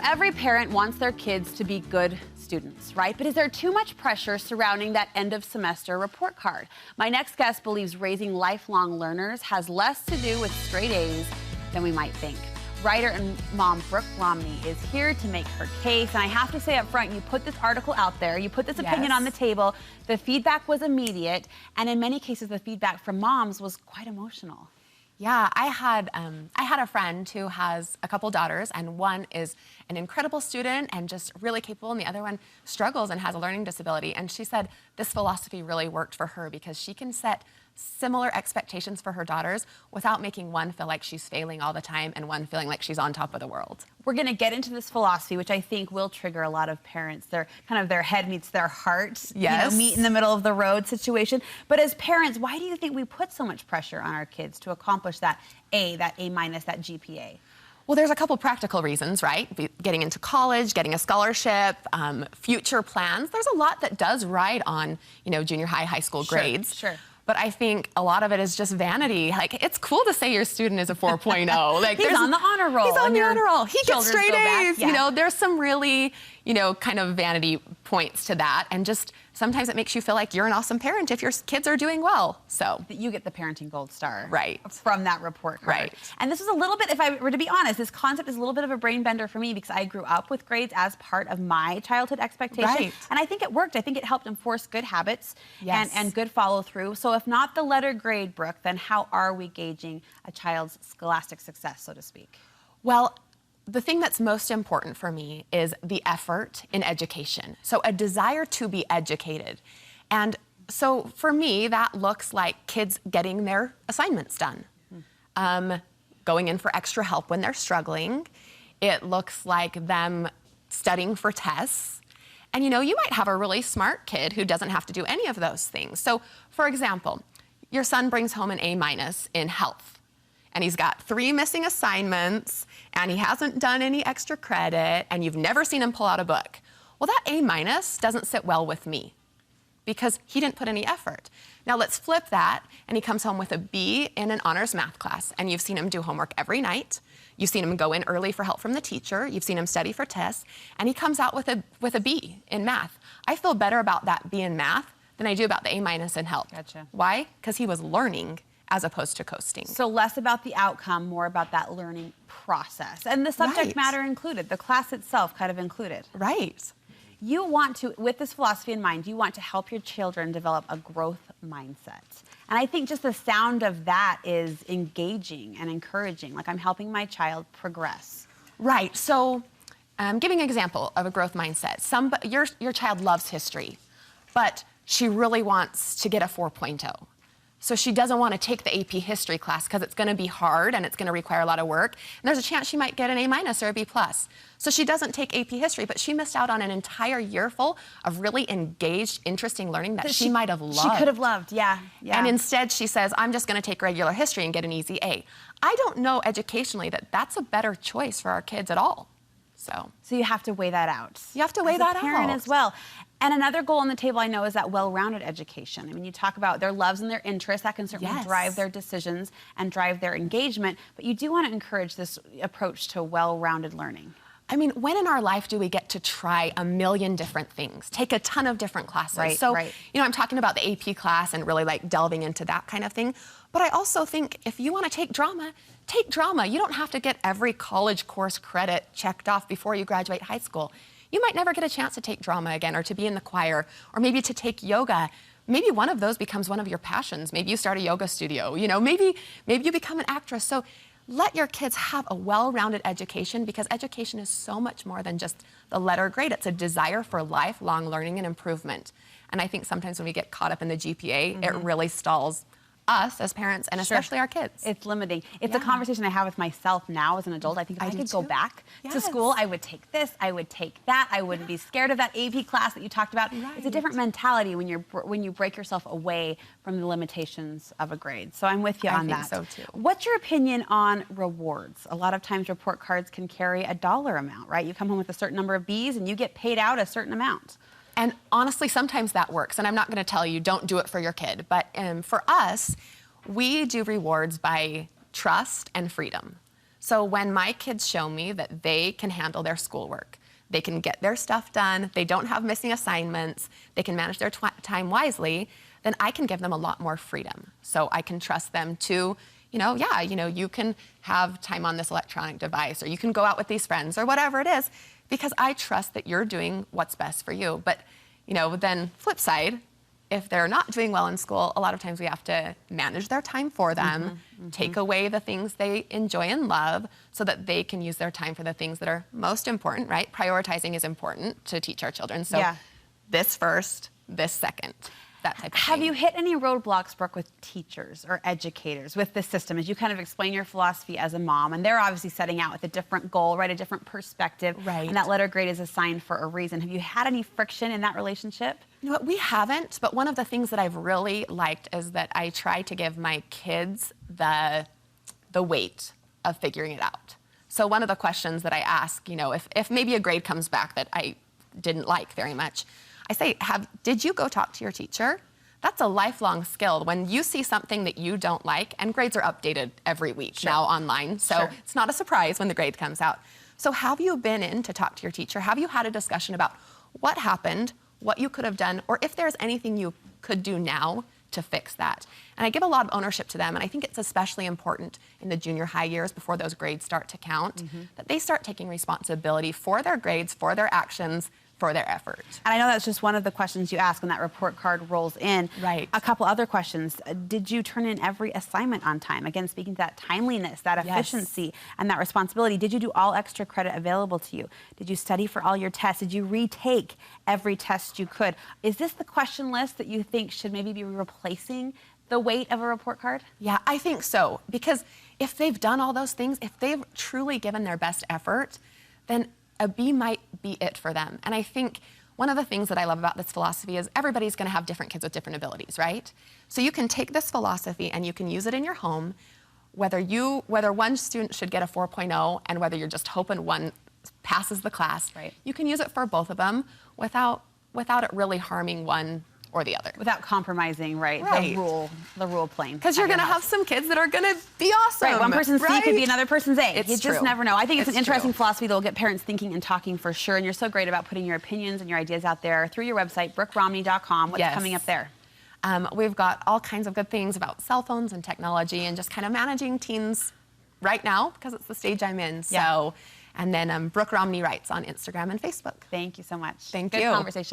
Every parent wants their kids to be good students, right? But is there too much pressure surrounding that end of semester report card? My next guest believes raising lifelong learners has less to do with straight A's than we might think. Writer and mom Brooke Romney is here to make her case. And I have to say up front, you put this article out there, you put this opinion on the table. The feedback was immediate. And in many cases, the feedback from moms was quite emotional. Yeah, I had a friend who has a couple daughters, and one is an incredible student and just really capable, and the other one struggles and has a learning disability. And she said this philosophy really worked for her because she can set similar expectations for her daughters without making one feel like she's failing all the time and one feeling like she's on top of the world. We're going to get into this philosophy, which I think will trigger a lot of parents. Their head meets their heart, meet in the middle of the road situation. But as parents, why do you think we put so much pressure on our kids to accomplish that A minus, that GPA? Well, there's a couple practical reasons, right? Getting into college, getting a scholarship, future plans. There's a lot that does ride on, junior high, high school grades. Sure. But I think a lot of it is just vanity. Like, it's cool to say your student is a 4.0. Like, he's on the honor roll. He's on the honor roll. He gets straight A's. Yeah. There's some really, kind of vanity points to that. And just sometimes it makes you feel like you're an awesome parent if your kids are doing well. So you get the parenting gold star. Right. From that report card. Right. And this is a little bit, if I were to be honest, this concept is a little bit of a brain bender for me because I grew up with grades as part of my childhood expectation. Right. And I think it worked. I think it helped enforce good habits and good follow through. So if not the letter grade, Brooke, then how are we gauging a child's scholastic success, so to speak? Well, the thing that's most important for me is the effort in education. So a desire to be educated. And so for me, that looks like kids getting their assignments done, going in for extra help when they're struggling. It looks like them studying for tests. And you might have a really smart kid who doesn't have to do any of those things. So for example, your son brings home an A- in health. And he's got 3 missing assignments, and he hasn't done any extra credit, and you've never seen him pull out a book. Well, that A- doesn't sit well with me because he didn't put any effort. Now let's flip that, and he comes home with a B in an honors math class, and you've seen him do homework every night. You've seen him go in early for help from the teacher. You've seen him study for tests, and he comes out with a B in math. I feel better about that B in math than I do about the A- in health. Gotcha. Why? Because he was learning as opposed to coasting. So less about the outcome, more about that learning process. And the subject matter included, the class itself kind of included. Right. You want to, with this philosophy in mind, you want to help your children develop a growth mindset. And I think just the sound of that is engaging and encouraging, like I'm helping my child progress. Right, so giving an example of a growth mindset. Your child loves history, but she really wants to get a 4.0. So she doesn't want to take the AP history class because it's going to be hard and it's going to require a lot of work. And there's a chance she might get an A- or a B+. So she doesn't take AP history, but she missed out on an entire year full of really engaged, interesting learning that she might have loved. She could have loved, yeah. And instead she says, I'm just going to take regular history and get an easy A. I don't know educationally that that's a better choice for our kids at all. So you have to weigh that out. You have to weigh that out. As a parent as well. And another goal on the table I know is that well-rounded education. I mean, you talk about their loves and their interests. That can certainly drive their decisions and drive their engagement. But you do want to encourage this approach to well-rounded learning. I mean, when in our life do we get to try a million different things, take a ton of different classes? I'm talking about the AP class and really like delving into that kind of thing. But I also think if you want to take drama, take drama. You don't have to get every college course credit checked off before you graduate high school. You might never get a chance to take drama again or to be in the choir or maybe to take yoga. Maybe one of those becomes one of your passions. Maybe you start a yoga studio, maybe you become an actress. So let your kids have a well-rounded education because education is so much more than just the letter grade. It's a desire for lifelong learning and improvement. And I think sometimes when we get caught up in the GPA, it really stalls us as parents and especially our kids. It's limiting. It's a conversation I have with myself now as an adult. I think if I could go back to school, I would take this, I would take that. I wouldn't be scared of that AP class that you talked about. It's a different mentality when you break yourself away from the limitations of a grade. So I'm with you on that. I think so too. What's your opinion on rewards? A lot of times report cards can carry a dollar amount, right? You come home with a certain number of Bs and you get paid out a certain amount. And honestly, sometimes that works. And I'm not going to tell you, don't do it for your kid. But for us, we do rewards by trust and freedom. So when my kids show me that they can handle their schoolwork, they can get their stuff done, they don't have missing assignments, they can manage their time wisely, then I can give them a lot more freedom. So I can trust them to, you can have time on this electronic device, or you can go out with these friends, or whatever it is, because I trust that you're doing what's best for you. But, then flip side, if they're not doing well in school, a lot of times we have to manage their time for them, take away the things they enjoy and love so that they can use their time for the things that are most important, right? Prioritizing is important to teach our children. So this first, this second, that type of thing. Have you hit any roadblocks, Brooke, with teachers or educators with this system as you kind of explain your philosophy as a mom? And they're obviously setting out with a different goal, right? A different perspective. Right. And that letter grade is assigned for a reason. Have you had any friction in that relationship? You know what, we haven't, but one of the things that I've really liked is that I try to give my kids the weight of figuring it out. So one of the questions that I ask, if maybe a grade comes back that I didn't like very much, I say, did you go talk to your teacher? That's a lifelong skill. When you see something that you don't like, and grades are updated every week now online, so it's not a surprise when the grade comes out. So have you been in to talk to your teacher? Have you had a discussion about what happened, what you could have done, or if there's anything you could do now to fix that? And I give a lot of ownership to them, and I think it's especially important in the junior high years before those grades start to count, that they start taking responsibility for their grades, for their actions, for their effort. And I know that's just one of the questions you ask when that report card rolls in. Right. A couple other questions. Did you turn in every assignment on time? Again, speaking to that timeliness, that efficiency, and that responsibility. Did you do all extra credit available to you? Did you study for all your tests? Did you retake every test you could? Is this the question list that you think should maybe be replacing the weight of a report card? Yeah, I think so. Because if they've done all those things, if they've truly given their best effort, then a B might be it for them. And I think one of the things that I love about this philosophy is everybody's gonna have different kids with different abilities, right? So you can take this philosophy and you can use it in your home, whether one student should get a 4.0 and whether you're just hoping one passes the class. Right. You can use it for both of them without it really harming one or the other. Without compromising, right. The rule plane. Because you're going to have some kids that are going to be awesome. Right, one person's C could be another person's A. It's you true. just never know. I think it's an interesting true. philosophy that will get parents thinking and talking for sure. And you're so great about putting your opinions and your ideas out there through your website, brookeromney.com. What's coming up there? We've got all kinds of good things about cell phones and technology and just kind of managing teens right now because it's the stage I'm in. So, and then Brooke Romney Writes on Instagram and Facebook. Thank you so much. Thank Good you. conversation.